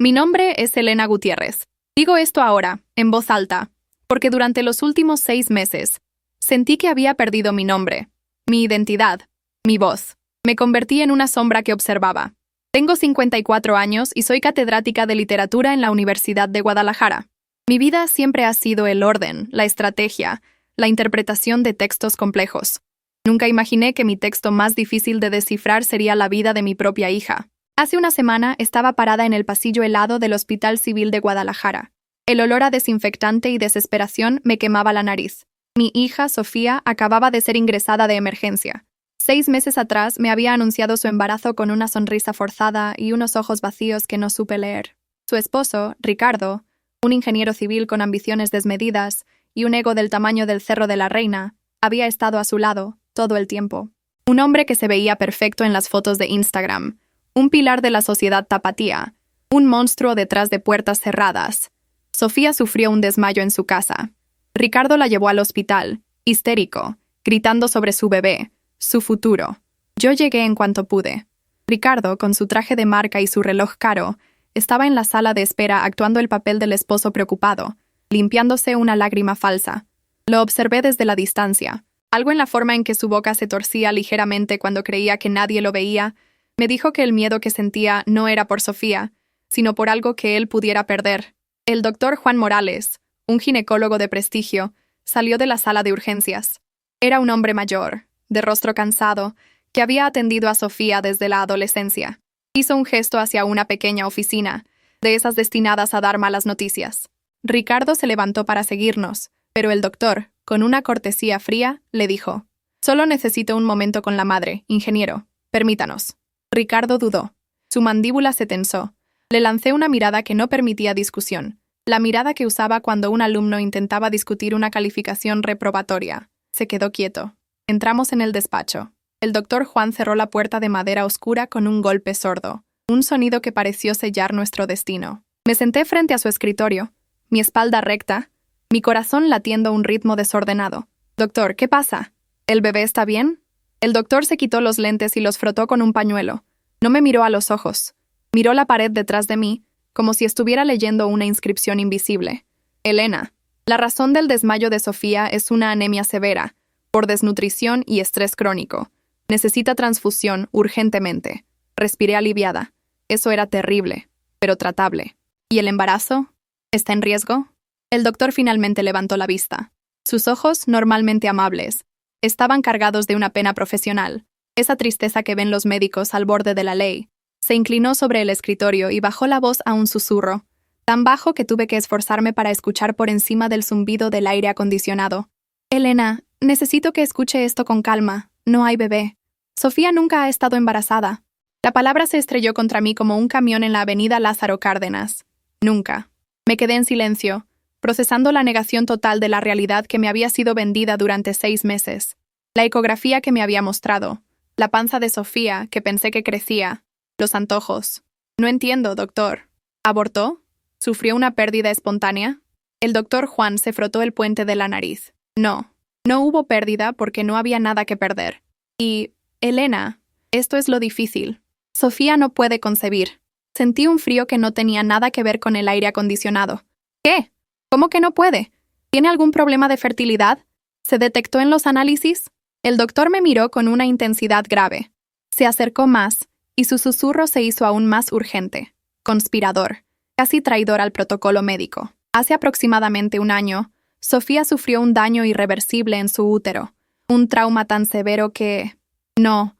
Mi nombre es Elena Gutiérrez. Digo esto ahora, en voz alta, porque durante los últimos 6 meses sentí que había perdido mi nombre, mi identidad, mi voz. Me convertí en una sombra que observaba. Tengo 54 años y soy catedrática de literatura en la Universidad de Guadalajara. Mi vida siempre ha sido el orden, la estrategia, la interpretación de textos complejos. Nunca imaginé que mi texto más difícil de descifrar sería la vida de mi propia hija. Hace una semana estaba parada en el pasillo helado del Hospital Civil de Guadalajara. El olor a desinfectante y desesperación me quemaba la nariz. Mi hija, Sofía, acababa de ser ingresada de emergencia. 6 meses atrás me había anunciado su embarazo con una sonrisa forzada y unos ojos vacíos que no supe leer. Su esposo, Ricardo, un ingeniero civil con ambiciones desmedidas y un ego del tamaño del Cerro de la Reina, había estado a su lado todo el tiempo. Un hombre que se veía perfecto en las fotos de Instagram, un pilar de la sociedad tapatía, un monstruo detrás de puertas cerradas. Sofía sufrió un desmayo en su casa. Ricardo la llevó al hospital, histérico, gritando sobre su bebé, su futuro. Yo llegué en cuanto pude. Ricardo, con su traje de marca y su reloj caro, estaba en la sala de espera actuando el papel del esposo preocupado, limpiándose una lágrima falsa. Lo observé desde la distancia. Algo en la forma en que su boca se torcía ligeramente cuando creía que nadie lo veía, me dijo que el miedo que sentía no era por Sofía, sino por algo que él pudiera perder. El doctor Juan Morales, un ginecólogo de prestigio, salió de la sala de urgencias. Era un hombre mayor, de rostro cansado, que había atendido a Sofía desde la adolescencia. Hizo un gesto hacia una pequeña oficina, de esas destinadas a dar malas noticias. Ricardo se levantó para seguirnos, pero el doctor, con una cortesía fría, le dijo: «Solo necesito un momento con la madre, ingeniero. Permítanos». Ricardo dudó. Su mandíbula se tensó. Le lancé una mirada que no permitía discusión, la mirada que usaba cuando un alumno intentaba discutir una calificación reprobatoria. Se quedó quieto. Entramos en el despacho. El doctor Juan cerró la puerta de madera oscura con un golpe sordo, un sonido que pareció sellar nuestro destino. Me senté frente a su escritorio, mi espalda recta, mi corazón latiendo a un ritmo desordenado. «Doctor, ¿qué pasa? ¿El bebé está bien?» El doctor se quitó los lentes y los frotó con un pañuelo. No me miró a los ojos. Miró la pared detrás de mí, como si estuviera leyendo una inscripción invisible. «Elena, la razón del desmayo de Sofía es una anemia severa, por desnutrición y estrés crónico. Necesita transfusión urgentemente». Respiré aliviada. Eso era terrible, pero tratable. ¿Y el embarazo? ¿Está en riesgo? El doctor finalmente levantó la vista. Sus ojos, normalmente amables, estaban cargados de una pena profesional, esa tristeza que ven los médicos al borde de la ley. Se inclinó sobre el escritorio y bajó la voz a un susurro, tan bajo que tuve que esforzarme para escuchar por encima del zumbido del aire acondicionado. «Elena, necesito que escuche esto con calma. No hay bebé. Sofía nunca ha estado embarazada». La palabra se estrelló contra mí como un camión en la avenida Lázaro Cárdenas. Nunca. Me quedé en silencio, procesando la negación total de la realidad que me había sido vendida durante 6 meses. La ecografía que me había mostrado, la panza de Sofía, que pensé que crecía, los antojos. «No entiendo, doctor. ¿Abortó? ¿Sufrió una pérdida espontánea?» El doctor Juan se frotó el puente de la nariz. «No, no hubo pérdida porque no había nada que perder. Y, Elena, esto es lo difícil. Sofía no puede concebir». Sentí un frío que no tenía nada que ver con el aire acondicionado. «¿Qué? ¿Cómo que no puede? ¿Tiene algún problema de fertilidad? ¿Se detectó en los análisis?» El doctor me miró con una intensidad grave. Se acercó más, y su susurro se hizo aún más urgente. «Conspirador, casi traidor al protocolo médico. Hace aproximadamente 1 año, Sofía sufrió un daño irreversible en su útero, un trauma tan severo que... No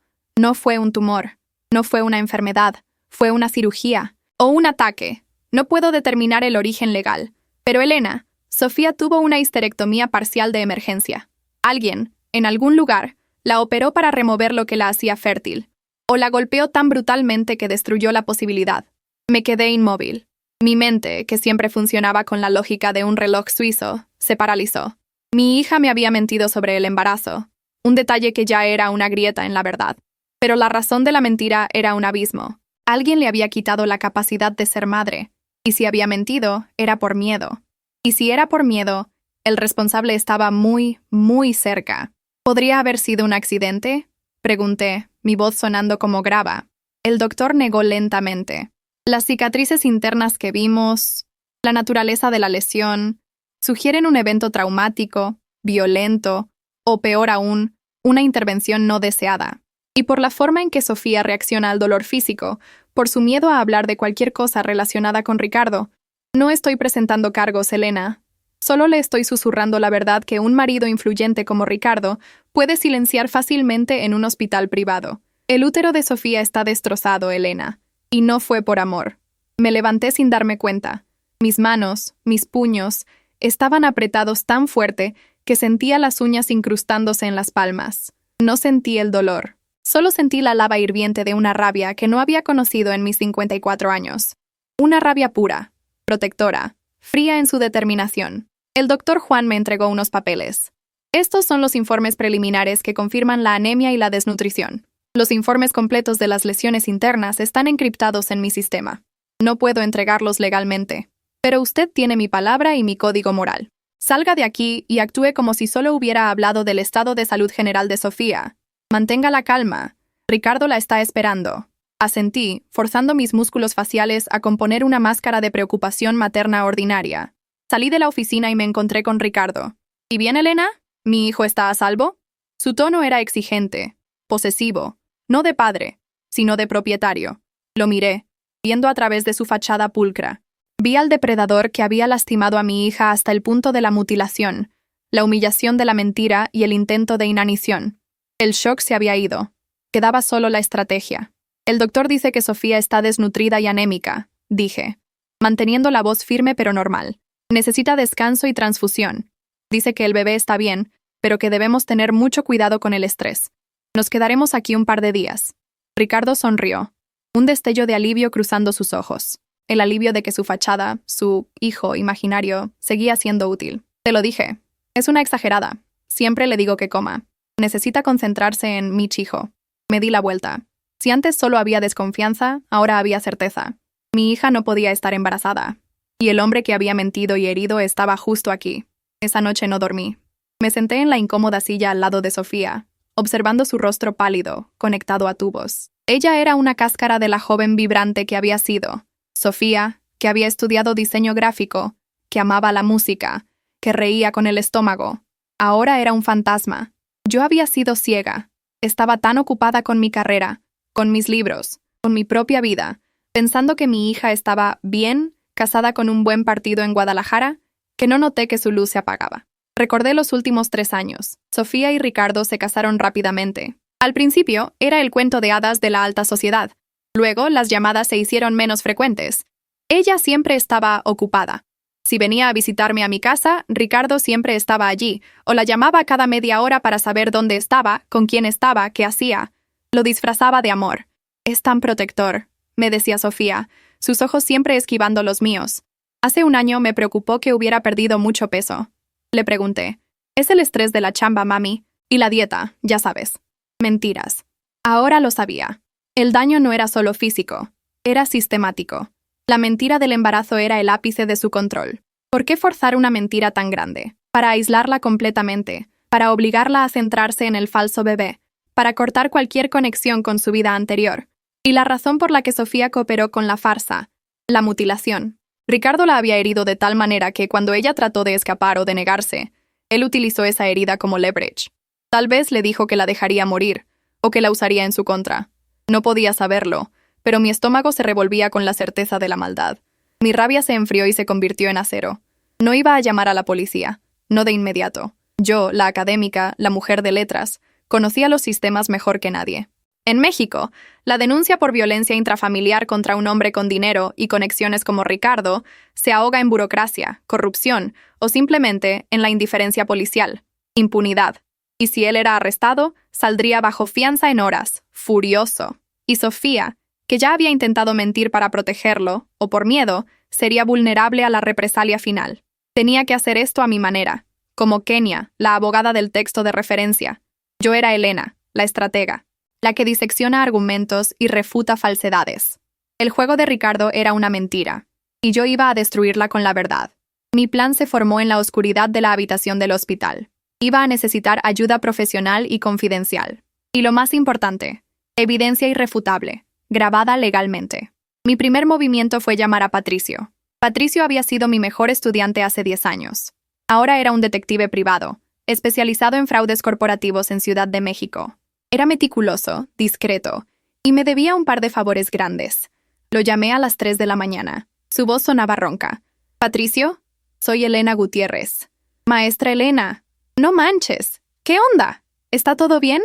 fue un tumor, no fue una enfermedad, fue una cirugía, o un ataque. No puedo determinar el origen legal. Pero Elena, Sofía tuvo una histerectomía parcial de emergencia. Alguien, en algún lugar, la operó para remover lo que la hacía fértil. O la golpeó tan brutalmente que destruyó la posibilidad. Me quedé inmóvil. Mi mente, que siempre funcionaba con la lógica de un reloj suizo, se paralizó. Mi hija me había mentido sobre el embarazo, un detalle que ya era una grieta en la verdad. Pero la razón de la mentira era un abismo. Alguien le había quitado la capacidad de ser madre, y si había mentido, era por miedo. Y si era por miedo, el responsable estaba muy, muy cerca. ¿Podría haber sido un accidente?, pregunté, mi voz sonando como grava. El doctor negó lentamente. Las cicatrices internas que vimos, la naturaleza de la lesión, sugieren un evento traumático, violento, o peor aún, una intervención no deseada. Y por la forma en que Sofía reacciona al dolor físico, por su miedo a hablar de cualquier cosa relacionada con Ricardo, no estoy presentando cargos, Elena. Solo le estoy susurrando la verdad que un marido influyente como Ricardo puede silenciar fácilmente en un hospital privado. El útero de Sofía está destrozado, Elena, y no fue por amor. Me levanté sin darme cuenta. Mis manos, mis puños, estaban apretados tan fuerte que sentía las uñas incrustándose en las palmas. No sentí el dolor. Solo sentí la lava hirviente de una rabia que no había conocido en mis 54 años. Una rabia pura, protectora, fría en su determinación. El doctor Juan me entregó unos papeles. Estos son los informes preliminares que confirman la anemia y la desnutrición. Los informes completos de las lesiones internas están encriptados en mi sistema. No puedo entregarlos legalmente, pero usted tiene mi palabra y mi código moral. Salga de aquí y actúe como si solo hubiera hablado del estado de salud general de Sofía. Mantenga la calma. Ricardo la está esperando. Asentí, forzando mis músculos faciales a componer una máscara de preocupación materna ordinaria. Salí de la oficina y me encontré con Ricardo. ¿Y bien, Elena? ¿Mi hijo está a salvo? Su tono era exigente, posesivo, no de padre, sino de propietario. Lo miré, viendo a través de su fachada pulcra. Vi al depredador que había lastimado a mi hija hasta el punto de la mutilación, la humillación de la mentira y el intento de inanición. El shock se había ido. Quedaba solo la estrategia. El doctor dice que Sofía está desnutrida y anémica, dije, manteniendo la voz firme pero normal. Necesita descanso y transfusión. Dice que el bebé está bien, pero que debemos tener mucho cuidado con el estrés. Nos quedaremos aquí un par de días. Ricardo sonrió, un destello de alivio cruzando sus ojos. El alivio de que su fachada, su hijo imaginario, seguía siendo útil. Te lo dije. Es una exagerada. Siempre le digo que coma. Necesita concentrarse en mi hijo. Me di la vuelta. Si antes solo había desconfianza, ahora había certeza. Mi hija no podía estar embarazada. Y el hombre que había mentido y herido estaba justo aquí. Esa noche no dormí. Me senté en la incómoda silla al lado de Sofía, observando su rostro pálido, conectado a tubos. Ella era una cáscara de la joven vibrante que había sido. Sofía, que había estudiado diseño gráfico, que amaba la música, que reía con el estómago. Ahora era un fantasma. Yo había sido ciega. Estaba tan ocupada con mi carrera, con mis libros, con mi propia vida, pensando que mi hija estaba bien, casada con un buen partido en Guadalajara, que no noté que su luz se apagaba. Recordé los últimos 3 años. Sofía y Ricardo se casaron rápidamente. Al principio, era el cuento de hadas de la alta sociedad. Luego, las llamadas se hicieron menos frecuentes. Ella siempre estaba ocupada. Si venía a visitarme a mi casa, Ricardo siempre estaba allí, o la llamaba cada media hora para saber dónde estaba, con quién estaba, qué hacía. Lo disfrazaba de amor. Es tan protector, me decía Sofía, sus ojos siempre esquivando los míos. Hace un año me preocupó que hubiera perdido mucho peso. Le pregunté, ¿es el estrés de la chamba, mami? Y la dieta, ya sabes. Mentiras. Ahora lo sabía. El daño no era solo físico, era sistemático. La mentira del embarazo era el ápice de su control. ¿Por qué forzar una mentira tan grande? Para aislarla completamente, para obligarla a centrarse en el falso bebé, para cortar cualquier conexión con su vida anterior. Y la razón por la que Sofía cooperó con la farsa, la mutilación. Ricardo la había herido de tal manera que cuando ella trató de escapar o de negarse, él utilizó esa herida como leverage. Tal vez le dijo que la dejaría morir, o que la usaría en su contra. No podía saberlo, pero mi estómago se revolvía con la certeza de la maldad. Mi rabia se enfrió y se convirtió en acero. No iba a llamar a la policía, no de inmediato. Yo, la académica, la mujer de letras, conocía los sistemas mejor que nadie. En México, la denuncia por violencia intrafamiliar contra un hombre con dinero y conexiones como Ricardo se ahoga en burocracia, corrupción o simplemente en la indiferencia policial, impunidad. Y si él era arrestado, saldría bajo fianza en horas, furioso. Y Sofía, que ya había intentado mentir para protegerlo, o por miedo, sería vulnerable a la represalia final. Tenía que hacer esto a mi manera, como Kenia, la abogada del texto de referencia. Yo era Elena, la estratega, la que disecciona argumentos y refuta falsedades. El juego de Ricardo era una mentira, y yo iba a destruirla con la verdad. Mi plan se formó en la oscuridad de la habitación del hospital. Iba a necesitar ayuda profesional y confidencial. Y lo más importante, evidencia irrefutable, grabada legalmente. Mi primer movimiento fue llamar a Patricio. Patricio había sido mi mejor estudiante hace 10 años. Ahora era un detective privado, especializado en fraudes corporativos en Ciudad de México. Era meticuloso, discreto, y me debía un par de favores grandes. Lo llamé a las 3 de la mañana. Su voz sonaba ronca. «Patricio, soy Elena Gutiérrez». «Maestra Elena, no manches. ¿Qué onda? ¿Está todo bien?»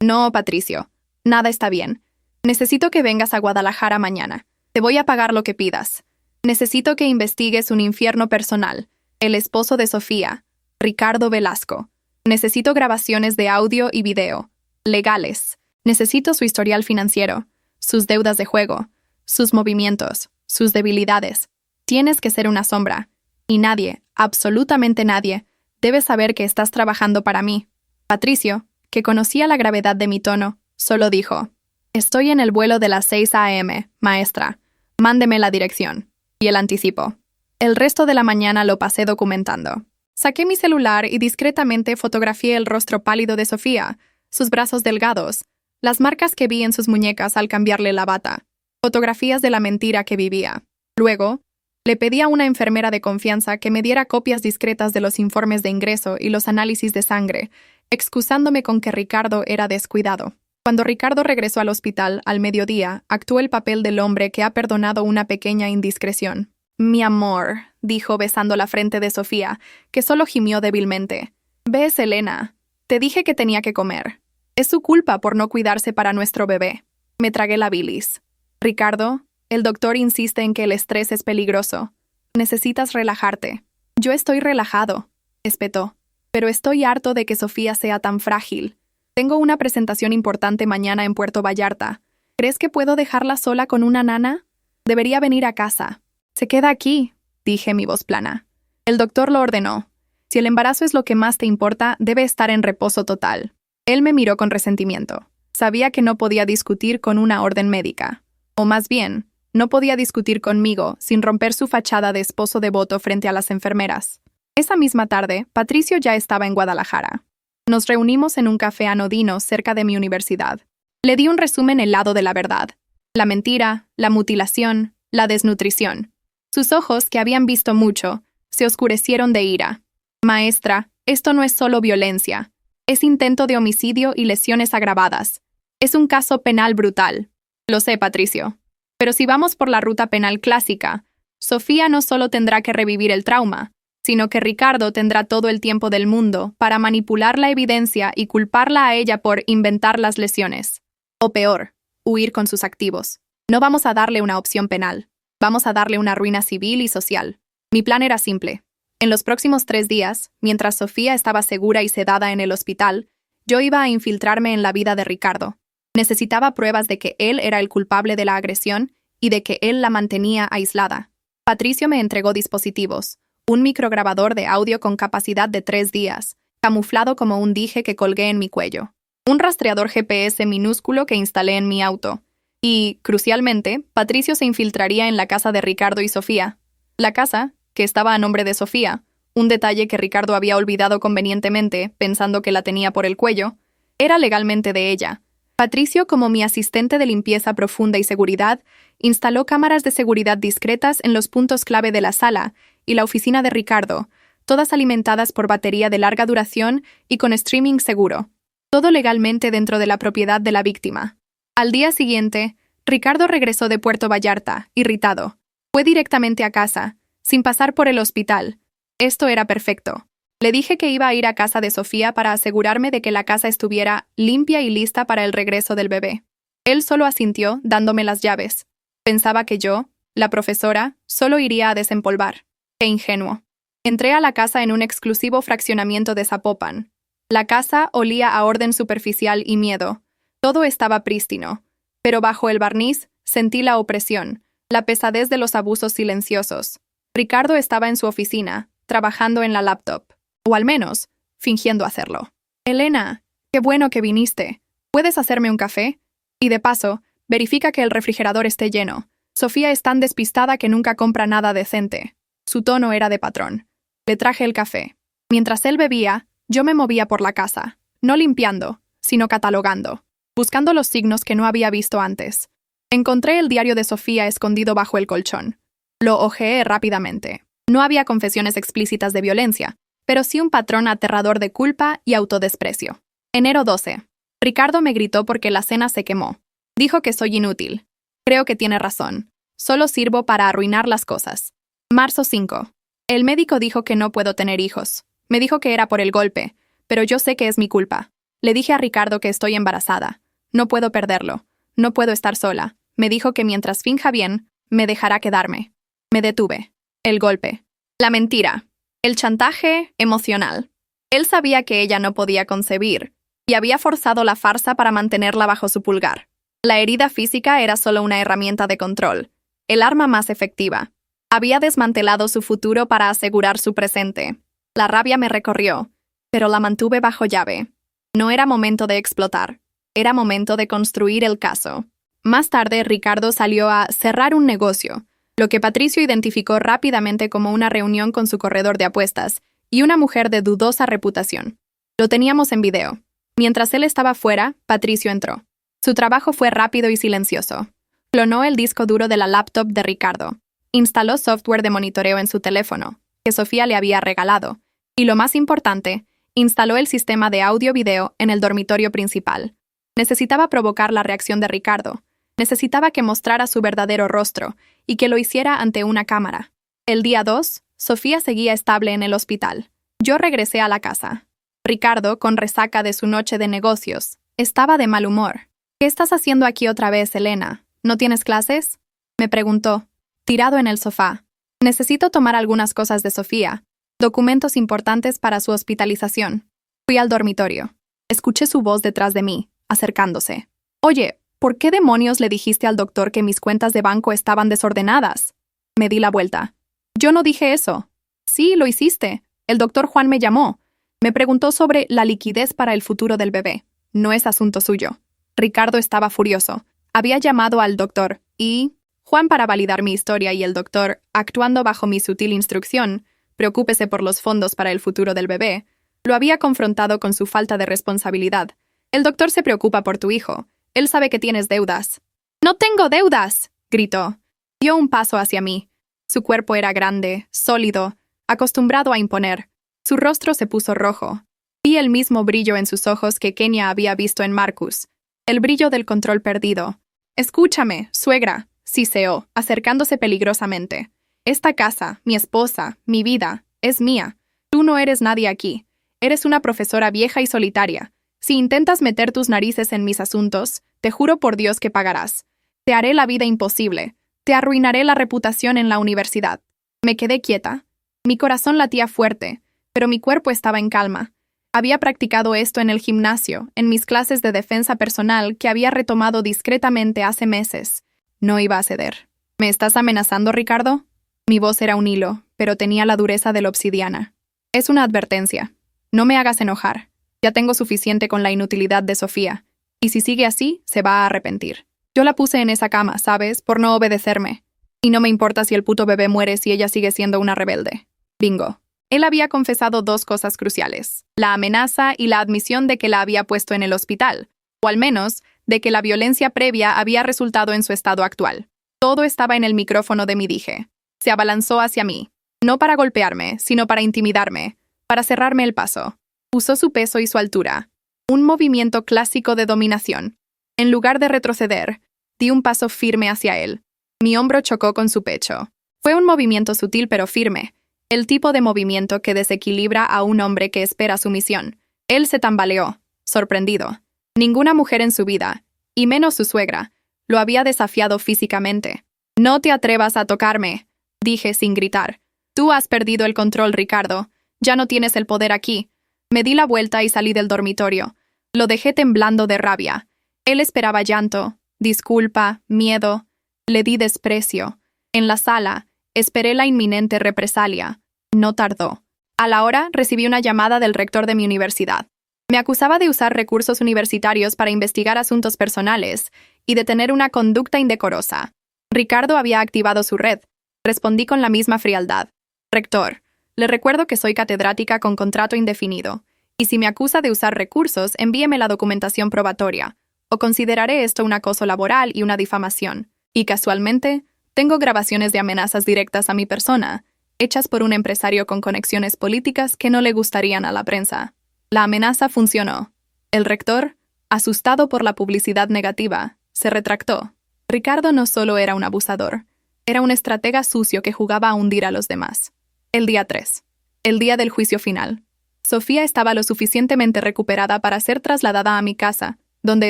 «No, Patricio. Nada está bien. Necesito que vengas a Guadalajara mañana. Te voy a pagar lo que pidas. Necesito que investigues un infierno personal. El esposo de Sofía, Ricardo Velasco. Necesito grabaciones de audio y video. Legales. Necesito su historial financiero, sus deudas de juego, sus movimientos, sus debilidades. Tienes que ser una sombra. Y nadie, absolutamente nadie, debe saber que estás trabajando para mí». Patricio, que conocía la gravedad de mi tono, solo dijo: «Estoy en el vuelo de las 6 a.m., maestra. Mándeme la dirección». Y el anticipo. El resto de la mañana lo pasé documentando. Saqué mi celular y discretamente fotografié el rostro pálido de Sofía, sus brazos delgados, las marcas que vi en sus muñecas al cambiarle la bata, fotografías de la mentira que vivía. Luego, le pedí a una enfermera de confianza que me diera copias discretas de los informes de ingreso y los análisis de sangre, excusándome con que Ricardo era descuidado. Cuando Ricardo regresó al hospital al mediodía, actuó el papel del hombre que ha perdonado una pequeña indiscreción. «Mi amor», dijo besando la frente de Sofía, que solo gimió débilmente. «¿Ves, Elena? Te dije que tenía que comer. Es su culpa por no cuidarse para nuestro bebé». Me tragué la bilis. «Ricardo, el doctor insiste en que el estrés es peligroso. Necesitas relajarte». «Yo estoy relajado», espetó. «Pero estoy harto de que Sofía sea tan frágil. Tengo una presentación importante mañana en Puerto Vallarta. ¿Crees que puedo dejarla sola con una nana? Debería venir a casa». «Se queda aquí», dije mi voz plana. El doctor lo ordenó. «Si el embarazo es lo que más te importa, debe estar en reposo total». Él me miró con resentimiento. Sabía que no podía discutir con una orden médica. O más bien, no podía discutir conmigo sin romper su fachada de esposo devoto frente a las enfermeras. Esa misma tarde, Patricio ya estaba en Guadalajara. Nos reunimos en un café anodino cerca de mi universidad. Le di un resumen helado de la verdad. La mentira, la mutilación, la desnutrición. Sus ojos, que habían visto mucho, se oscurecieron de ira. «Maestra, esto no es solo violencia. Es intento de homicidio y lesiones agravadas. Es un caso penal brutal». «Lo sé, Patricio. Pero si vamos por la ruta penal clásica, Sofía no solo tendrá que revivir el trauma, sino que Ricardo tendrá todo el tiempo del mundo para manipular la evidencia y culparla a ella por inventar las lesiones. O peor, huir con sus activos. No vamos a darle una opción penal. Vamos a darle una ruina civil y social». Mi plan era simple. En los próximos 3 días, mientras Sofía estaba segura y sedada en el hospital, yo iba a infiltrarme en la vida de Ricardo. Necesitaba pruebas de que él era el culpable de la agresión y de que él la mantenía aislada. Patricio me entregó dispositivos, un micrograbador de audio con capacidad de 3 días, camuflado como un dije que colgué en mi cuello, un rastreador GPS minúsculo que instalé en mi auto, y, crucialmente, Patricio se infiltraría en la casa de Ricardo y Sofía. La casa, que estaba a nombre de Sofía, un detalle que Ricardo había olvidado convenientemente, pensando que la tenía por el cuello, era legalmente de ella. Patricio, como mi asistente de limpieza profunda y seguridad, instaló cámaras de seguridad discretas en los puntos clave de la sala y la oficina de Ricardo, todas alimentadas por batería de larga duración y con streaming seguro. Todo legalmente dentro de la propiedad de la víctima. Al día siguiente, Ricardo regresó de Puerto Vallarta, irritado. Fue directamente a casa, sin pasar por el hospital. Esto era perfecto. Le dije que iba a ir a casa de Sofía para asegurarme de que la casa estuviera limpia y lista para el regreso del bebé. Él solo asintió, dándome las llaves. Pensaba que yo, la profesora, solo iría a desempolvar. ¡Qué ingenuo! Entré a la casa en un exclusivo fraccionamiento de Zapopan. La casa olía a orden superficial y miedo. Todo estaba prístino, pero bajo el barniz sentí la opresión, la pesadez de los abusos silenciosos. Ricardo estaba en su oficina, trabajando en la laptop, o al menos, fingiendo hacerlo. «Elena, qué bueno que viniste. ¿Puedes hacerme un café? Y de paso, verifica que el refrigerador esté lleno. Sofía es tan despistada que nunca compra nada decente». Su tono era de patrón. Le traje el café. Mientras él bebía, yo me movía por la casa, no limpiando, sino catalogando, buscando los signos que no había visto antes. Encontré el diario de Sofía escondido bajo el colchón. Lo hojeé rápidamente. No había confesiones explícitas de violencia, pero sí un patrón aterrador de culpa y autodesprecio. Enero 12. Ricardo me gritó porque la cena se quemó. Dijo que soy inútil. Creo que tiene razón. Solo sirvo para arruinar las cosas. Marzo 5. El médico dijo que no puedo tener hijos. Me dijo que era por el golpe, pero yo sé que es mi culpa. Le dije a Ricardo que estoy embarazada. No puedo perderlo. No puedo estar sola. Me dijo que mientras finja bien, me dejará quedarme. Me detuve. El golpe. La mentira. El chantaje emocional. Él sabía que ella no podía concebir, y había forzado la farsa para mantenerla bajo su pulgar. La herida física era solo una herramienta de control, el arma más efectiva. Había desmantelado su futuro para asegurar su presente. La rabia me recorrió, pero la mantuve bajo llave. No era momento de explotar. Era momento de construir el caso. Más tarde, Ricardo salió a cerrar un negocio, lo que Patricio identificó rápidamente como una reunión con su corredor de apuestas y una mujer de dudosa reputación. Lo teníamos en video. Mientras él estaba fuera, Patricio entró. Su trabajo fue rápido y silencioso. Clonó el disco duro de la laptop de Ricardo. Instaló software de monitoreo en su teléfono, que Sofía le había regalado. Y lo más importante, instaló el sistema de audio-video en el dormitorio principal. Necesitaba provocar la reacción de Ricardo. Necesitaba que mostrara su verdadero rostro y que lo hiciera ante una cámara. El día 2, Sofía seguía estable en el hospital. Yo regresé a la casa. Ricardo, con resaca de su noche de negocios, estaba de mal humor. ¿Qué estás haciendo aquí otra vez, Elena? ¿No tienes clases? Me preguntó, tirado en el sofá. Necesito tomar algunas cosas de Sofía, documentos importantes para su hospitalización. Fui al dormitorio. Escuché su voz detrás de mí, acercándose. Oye, ¿por qué demonios le dijiste al doctor que mis cuentas de banco estaban desordenadas? Me di la vuelta. Yo no dije eso. Sí, lo hiciste. El doctor Juan me llamó. Me preguntó sobre la liquidez para el futuro del bebé. No es asunto suyo. Ricardo estaba furioso. Había llamado al doctor y Juan para validar mi historia y el doctor, actuando bajo mi sutil instrucción, preocúpese por los fondos para el futuro del bebé, lo había confrontado con su falta de responsabilidad. El doctor se preocupa por tu hijo. Él sabe que tienes deudas. ¡No tengo deudas!, gritó. Dio un paso hacia mí. Su cuerpo era grande, sólido, acostumbrado a imponer. Su rostro se puso rojo. Vi el mismo brillo en sus ojos que Kenia había visto en Marcus. El brillo del control perdido. Escúchame, suegra, siseó, acercándose peligrosamente. Esta casa, mi esposa, mi vida, es mía. Tú no eres nadie aquí. Eres una profesora vieja y solitaria. Si intentas meter tus narices en mis asuntos, te juro por Dios que pagarás. Te haré la vida imposible. Te arruinaré la reputación en la universidad. Me quedé quieta. Mi corazón latía fuerte, pero mi cuerpo estaba en calma. Había practicado esto en el gimnasio, en mis clases de defensa personal que había retomado discretamente hace meses. No iba a ceder. ¿Me estás amenazando, Ricardo? Mi voz era un hilo, pero tenía la dureza de la obsidiana. Es una advertencia. No me hagas enojar. Ya tengo suficiente con la inutilidad de Sofía. Y si sigue así, se va a arrepentir. Yo la puse en esa cama, ¿sabes? Por no obedecerme. Y no me importa si el puto bebé muere si ella sigue siendo una rebelde. Bingo. Él había confesado dos cosas cruciales. La amenaza y la admisión de que la había puesto en el hospital. O al menos, de que la violencia previa había resultado en su estado actual. Todo estaba en el micrófono de mi dije. Se abalanzó hacia mí. No para golpearme, sino para intimidarme. Para cerrarme el paso. Usó su peso y su altura. Un movimiento clásico de dominación. En lugar de retroceder, di un paso firme hacia él. Mi hombro chocó con su pecho. Fue un movimiento sutil pero firme. El tipo de movimiento que desequilibra a un hombre que espera sumisión. Él se tambaleó, sorprendido. Ninguna mujer en su vida, y menos su suegra, lo había desafiado físicamente. «No te atrevas a tocarme», dije sin gritar. «Tú has perdido el control, Ricardo. Ya no tienes el poder aquí». Me di la vuelta y salí del dormitorio. Lo dejé temblando de rabia. Él esperaba llanto, disculpa, miedo. Le di desprecio. En la sala, esperé la inminente represalia. No tardó. A la hora, recibí una llamada del rector de mi universidad. Me acusaba de usar recursos universitarios para investigar asuntos personales y de tener una conducta indecorosa. Ricardo había activado su red. Respondí con la misma frialdad. «Rector, le recuerdo que soy catedrática con contrato indefinido, y si me acusa de usar recursos, envíeme la documentación probatoria. o consideraré esto un acoso laboral y una difamación. Y casualmente, tengo grabaciones de amenazas directas a mi persona, hechas por un empresario con conexiones políticas que no le gustarían a la prensa. La amenaza funcionó. El rector, asustado por la publicidad negativa, se retractó. Ricardo no solo era un abusador, era un estratega sucio que jugaba a hundir a los demás. El día 3. El día del juicio final. Sofía estaba lo suficientemente recuperada para ser trasladada a mi casa, donde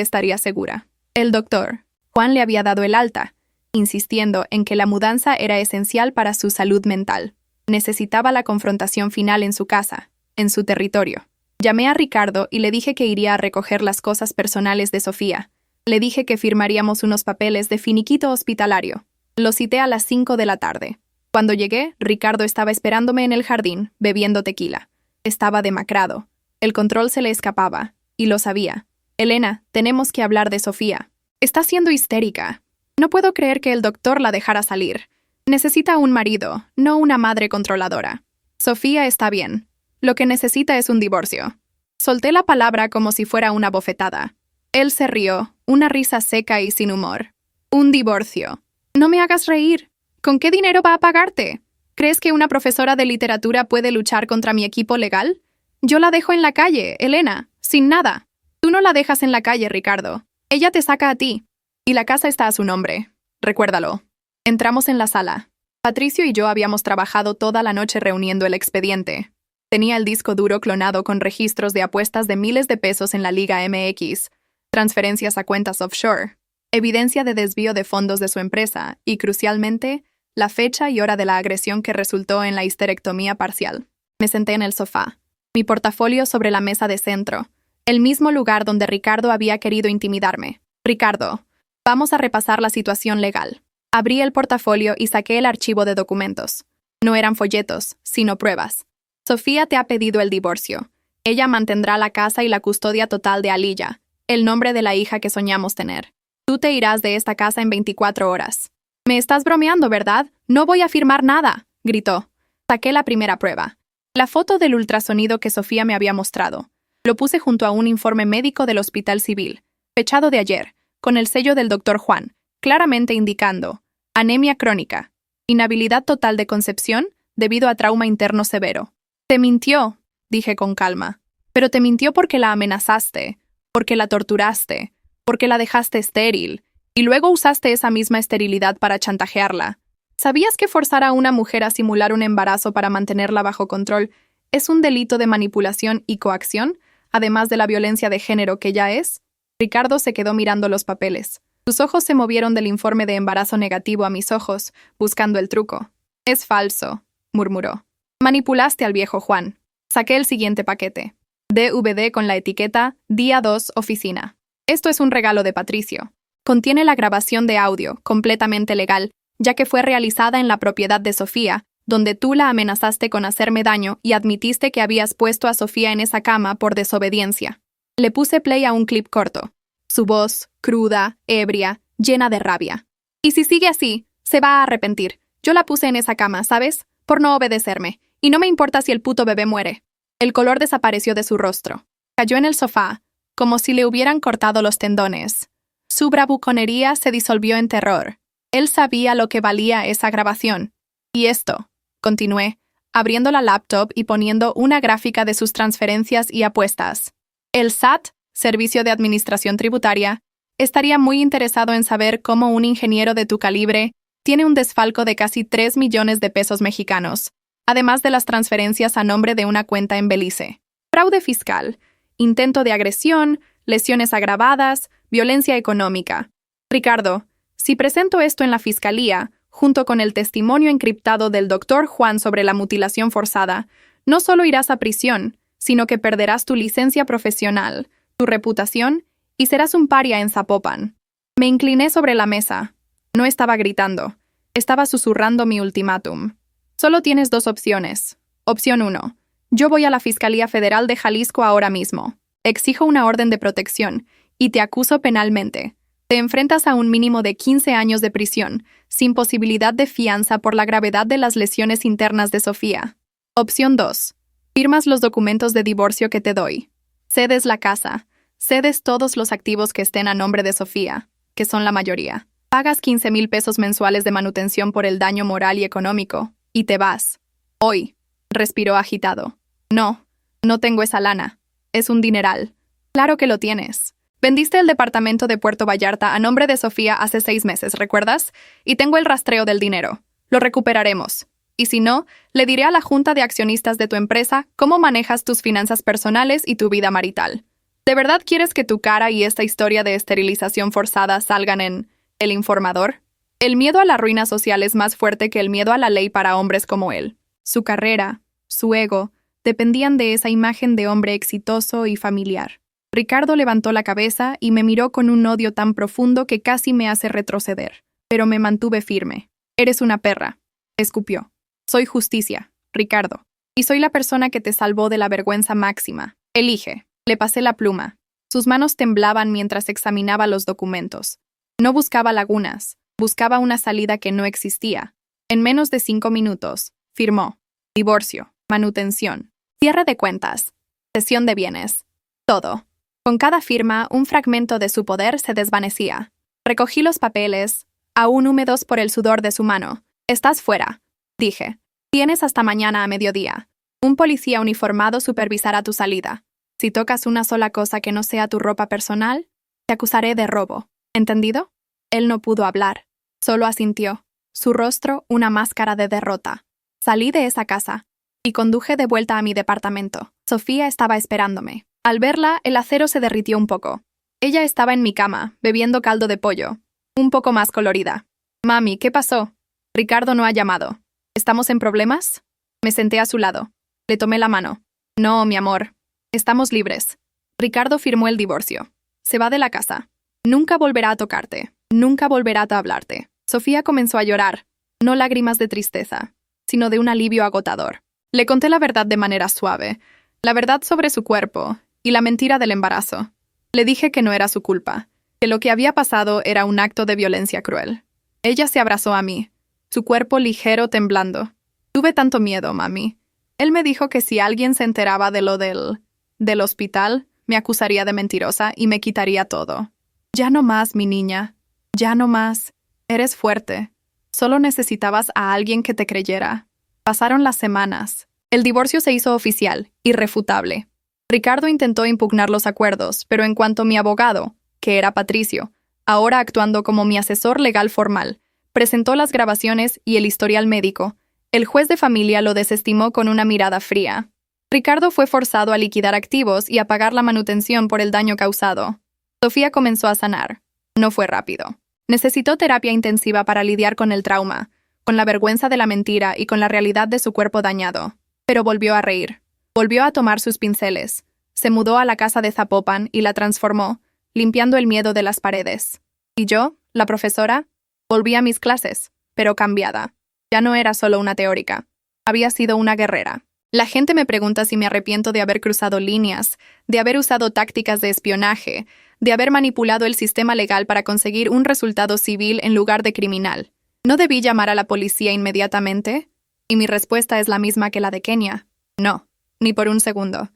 estaría segura. El doctor, Juan, le había dado el alta, insistiendo en que la mudanza era esencial para su salud mental. Necesitaba la confrontación final en su casa, en su territorio. Llamé a Ricardo y le dije que iría a recoger las cosas personales de Sofía. Le dije que firmaríamos unos papeles de finiquito hospitalario. Lo cité a las 5 de la tarde. Cuando llegué, Ricardo estaba esperándome en el jardín, bebiendo tequila. Estaba demacrado. El control se le escapaba, y lo sabía. Elena, tenemos que hablar de Sofía. Está siendo histérica. No puedo creer que el doctor la dejara salir. Necesita un marido, no una madre controladora. Sofía está bien. Lo que necesita es un divorcio. Solté la palabra como si fuera una bofetada. Él se rió, una risa seca y sin humor. Un divorcio. No me hagas reír. ¿Con qué dinero va a pagarte? ¿Crees que una profesora de literatura puede luchar contra mi equipo legal? Yo la dejo en la calle, Elena, sin nada. Tú no la dejas en la calle, Ricardo. Ella te saca a ti. Y la casa está a su nombre. Recuérdalo. Entramos en la sala. Patricio y yo habíamos trabajado toda la noche reuniendo el expediente. Tenía el disco duro clonado con registros de apuestas de miles de pesos en la Liga MX, transferencias a cuentas offshore, evidencia de desvío de fondos de su empresa y, crucialmente, la fecha y hora de la agresión que resultó en la histerectomía parcial. Me senté en el sofá, mi portafolio sobre la mesa de centro, el mismo lugar donde Ricardo había querido intimidarme. Ricardo, vamos a repasar la situación legal. Abrí el portafolio y saqué el archivo de documentos. No eran folletos, sino pruebas. Sofía te ha pedido el divorcio. Ella mantendrá la casa y la custodia total de Aliyah, el nombre de la hija que soñamos tener. Tú te irás de esta casa en 24 horas. «Me estás bromeando, ¿verdad? No voy a firmar nada», gritó. Saqué la primera prueba. La foto del ultrasonido que Sofía me había mostrado. Lo puse junto a un informe médico del Hospital Civil, fechado de ayer, con el sello del doctor Juan, claramente indicando anemia crónica, inhabilidad total de concepción debido a trauma interno severo. «Te mintió», dije con calma. «Pero te mintió porque la amenazaste, porque la torturaste, porque la dejaste estéril, y luego usaste esa misma esterilidad para chantajearla. ¿Sabías que forzar a una mujer a simular un embarazo para mantenerla bajo control es un delito de manipulación y coacción, además de la violencia de género que ya es?» Ricardo se quedó mirando los papeles. Sus ojos se movieron del informe de embarazo negativo a mis ojos, buscando el truco. «Es falso», murmuró. «Manipulaste al viejo Juan». Saqué el siguiente paquete. DVD con la etiqueta Día 2 Oficina. Esto es un regalo de Patricio. Contiene la grabación de audio, completamente legal, ya que fue realizada en la propiedad de Sofía, donde tú la amenazaste con hacerme daño y admitiste que habías puesto a Sofía en esa cama por desobediencia. Le puse play a un clip corto. Su voz, cruda, ebria, llena de rabia. «Y si sigue así, se va a arrepentir. Yo la puse en esa cama, ¿sabes? Por no obedecerme. Y no me importa si el puto bebé muere». El color desapareció de su rostro. Cayó en el sofá, como si le hubieran cortado los tendones. Su bravuconería se disolvió en terror. Él sabía lo que valía esa grabación. «Y esto», continué, abriendo la laptop y poniendo una gráfica de sus transferencias y apuestas. «El SAT, Servicio de Administración Tributaria, estaría muy interesado en saber cómo un ingeniero de tu calibre tiene un desfalco de casi 3 millones de pesos mexicanos, además de las transferencias a nombre de una cuenta en Belice. Fraude fiscal, intento de agresión, lesiones agravadas, violencia económica. Ricardo, si presento esto en la fiscalía, junto con el testimonio encriptado del doctor Juan sobre la mutilación forzada, no solo irás a prisión, sino que perderás tu licencia profesional, tu reputación, y serás un paria en Zapopan». Me incliné sobre la mesa. No estaba gritando. Estaba susurrando mi ultimátum. «Solo tienes 2 opciones. Opción 1. Yo voy a la Fiscalía Federal de Jalisco ahora mismo. Exijo una orden de protección y te acuso penalmente. Te enfrentas a un mínimo de 15 años de prisión, sin posibilidad de fianza por la gravedad de las lesiones internas de Sofía. Opción 2. Firmas los documentos de divorcio que te doy. Cedes la casa. Cedes todos los activos que estén a nombre de Sofía, que son la mayoría. Pagas 15,000 pesos mensuales de manutención por el daño moral y económico, y te vas. Hoy. Respiró agitado. No, no tengo esa lana. Es un dineral. Claro que lo tienes. Vendiste el departamento de Puerto Vallarta a nombre de Sofía hace 6 meses, ¿recuerdas? Y tengo el rastreo del dinero. Lo recuperaremos. Y si no, le diré a la junta de accionistas de tu empresa cómo manejas tus finanzas personales y tu vida marital. ¿De verdad quieres que tu cara y esta historia de esterilización forzada salgan en El Informador? El miedo a la ruina social es más fuerte que el miedo a la ley para hombres como él. Su carrera, su ego, dependían de esa imagen de hombre exitoso y familiar. Ricardo levantó la cabeza y me miró con un odio tan profundo que casi me hace retroceder. Pero me mantuve firme. Eres una perra, escupió. Soy justicia, Ricardo. Y soy la persona que te salvó de la vergüenza máxima. Elige. Le pasé la pluma. Sus manos temblaban mientras examinaba los documentos. No buscaba lagunas, buscaba una salida que no existía. En menos de 5 minutos, firmó. Divorcio, manutención, cierre de cuentas, cesión de bienes. Todo. Con cada firma, un fragmento de su poder se desvanecía. Recogí los papeles, aún húmedos por el sudor de su mano. Estás fuera, dije. Tienes hasta mañana a mediodía. Un policía uniformado supervisará tu salida. Si tocas una sola cosa que no sea tu ropa personal, te acusaré de robo. ¿Entendido? Él no pudo hablar. Solo asintió. Su rostro una máscara de derrota. Salí de esa casa y conduje de vuelta a mi departamento. Sofía estaba esperándome. Al verla, el acero se derritió un poco. Ella estaba en mi cama, bebiendo caldo de pollo, un poco más colorida. Mami, ¿qué pasó? Ricardo no ha llamado. ¿Estamos en problemas? Me senté a su lado. Le tomé la mano. No, mi amor. Estamos libres. Ricardo firmó el divorcio. Se va de la casa. Nunca volverá a tocarte. Nunca volverá a hablarte. Sofía comenzó a llorar. No lágrimas de tristeza, sino de un alivio agotador. Le conté la verdad de manera suave. La verdad sobre su cuerpo y la mentira del embarazo. Le dije que no era su culpa, que lo que había pasado era un acto de violencia cruel. Ella se abrazó a mí, su cuerpo ligero temblando. Tuve tanto miedo, mami. Él me dijo que si alguien se enteraba de lo del hospital, me acusaría de mentirosa y me quitaría todo. Ya no más, mi niña. Ya no más. Eres fuerte. Solo necesitabas a alguien que te creyera. Pasaron las semanas. El divorcio se hizo oficial, irrefutable. Ricardo intentó impugnar los acuerdos, pero en cuanto mi abogado, que era Patricio, ahora actuando como mi asesor legal formal, presentó las grabaciones y el historial médico, el juez de familia lo desestimó con una mirada fría. Ricardo fue forzado a liquidar activos y a pagar la manutención por el daño causado. Sofía comenzó a sanar. No fue rápido. Necesitó terapia intensiva para lidiar con el trauma, con la vergüenza de la mentira y con la realidad de su cuerpo dañado. Pero volvió a reír. Volvió a tomar sus pinceles. Se mudó a la casa de Zapopan y la transformó, limpiando el miedo de las paredes. Y yo, la profesora, volví a mis clases, pero cambiada. Ya no era solo una teórica. Había sido una guerrera. La gente me pregunta si me arrepiento de haber cruzado líneas, de haber usado tácticas de espionaje, de haber manipulado el sistema legal para conseguir un resultado civil en lugar de criminal. ¿No debí llamar a la policía inmediatamente? Y mi respuesta es la misma que la de Kenia. No, ni por un segundo.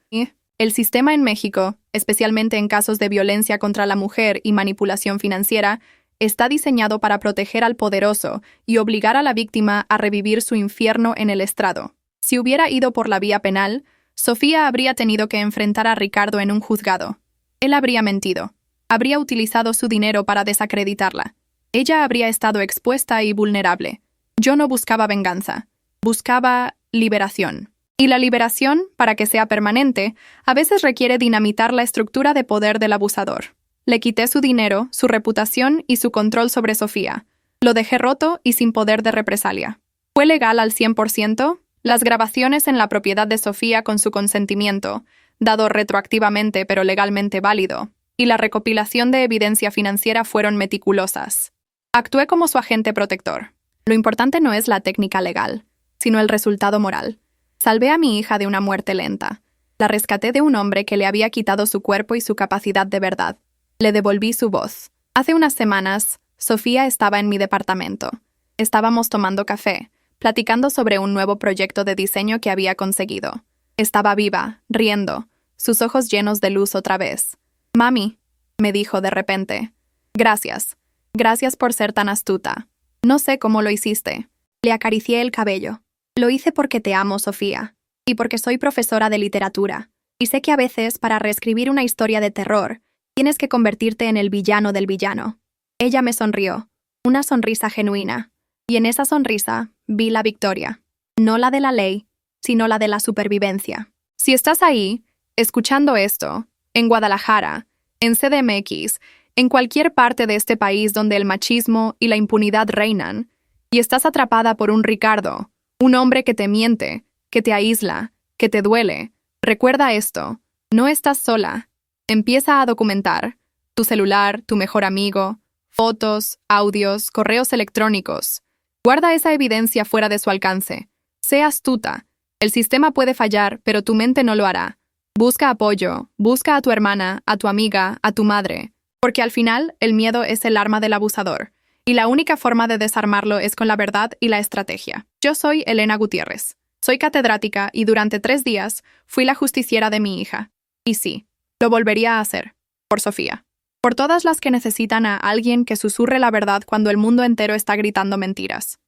El sistema en México, especialmente en casos de violencia contra la mujer y manipulación financiera, está diseñado para proteger al poderoso y obligar a la víctima a revivir su infierno en el estrado. Si hubiera ido por la vía penal, Sofía habría tenido que enfrentar a Ricardo en un juzgado. Él habría mentido. Habría utilizado su dinero para desacreditarla. Ella habría estado expuesta y vulnerable. Yo no buscaba venganza. Buscaba liberación. Y la liberación, para que sea permanente, a veces requiere dinamitar la estructura de poder del abusador. Le quité su dinero, su reputación y su control sobre Sofía. Lo dejé roto y sin poder de represalia. ¿Fue legal al 100%? Las grabaciones en la propiedad de Sofía con su consentimiento, dado retroactivamente pero legalmente válido, y la recopilación de evidencia financiera fueron meticulosas. Actué como su agente protector. Lo importante no es la técnica legal, sino el resultado moral. Salvé a mi hija de una muerte lenta. La rescaté de un hombre que le había quitado su cuerpo y su capacidad de verdad. Le devolví su voz. Hace unas semanas, Sofía estaba en mi departamento. Estábamos tomando café, platicando sobre un nuevo proyecto de diseño que había conseguido. Estaba viva, riendo, sus ojos llenos de luz otra vez. Mami, me dijo de repente. Gracias. Gracias por ser tan astuta. No sé cómo lo hiciste. Le acaricié el cabello. Lo hice porque te amo, Sofía. Y porque soy profesora de literatura. Y sé que a veces, para reescribir una historia de terror, tienes que convertirte en el villano del villano. Ella me sonrió. Una sonrisa genuina. Y en esa sonrisa vi la victoria. No la de la ley, sino la de la supervivencia. Si estás ahí, escuchando esto, en Guadalajara, en CDMX, en cualquier parte de este país donde el machismo y la impunidad reinan, y estás atrapada por un Ricardo, un hombre que te miente, que te aísla, que te duele, recuerda esto, no estás sola. Empieza a documentar tu celular, tu mejor amigo, fotos, audios, correos electrónicos. Guarda esa evidencia fuera de su alcance. Sé astuta. El sistema puede fallar, pero tu mente no lo hará. Busca apoyo, busca a tu hermana, a tu amiga, a tu madre, porque al final el miedo es el arma del abusador, y la única forma de desarmarlo es con la verdad y la estrategia. Yo soy Elena Gutiérrez. Soy catedrática y durante 3 días fui la justiciera de mi hija. Y sí, lo volvería a hacer. Por Sofía. Por todas las que necesitan a alguien que susurre la verdad cuando el mundo entero está gritando mentiras.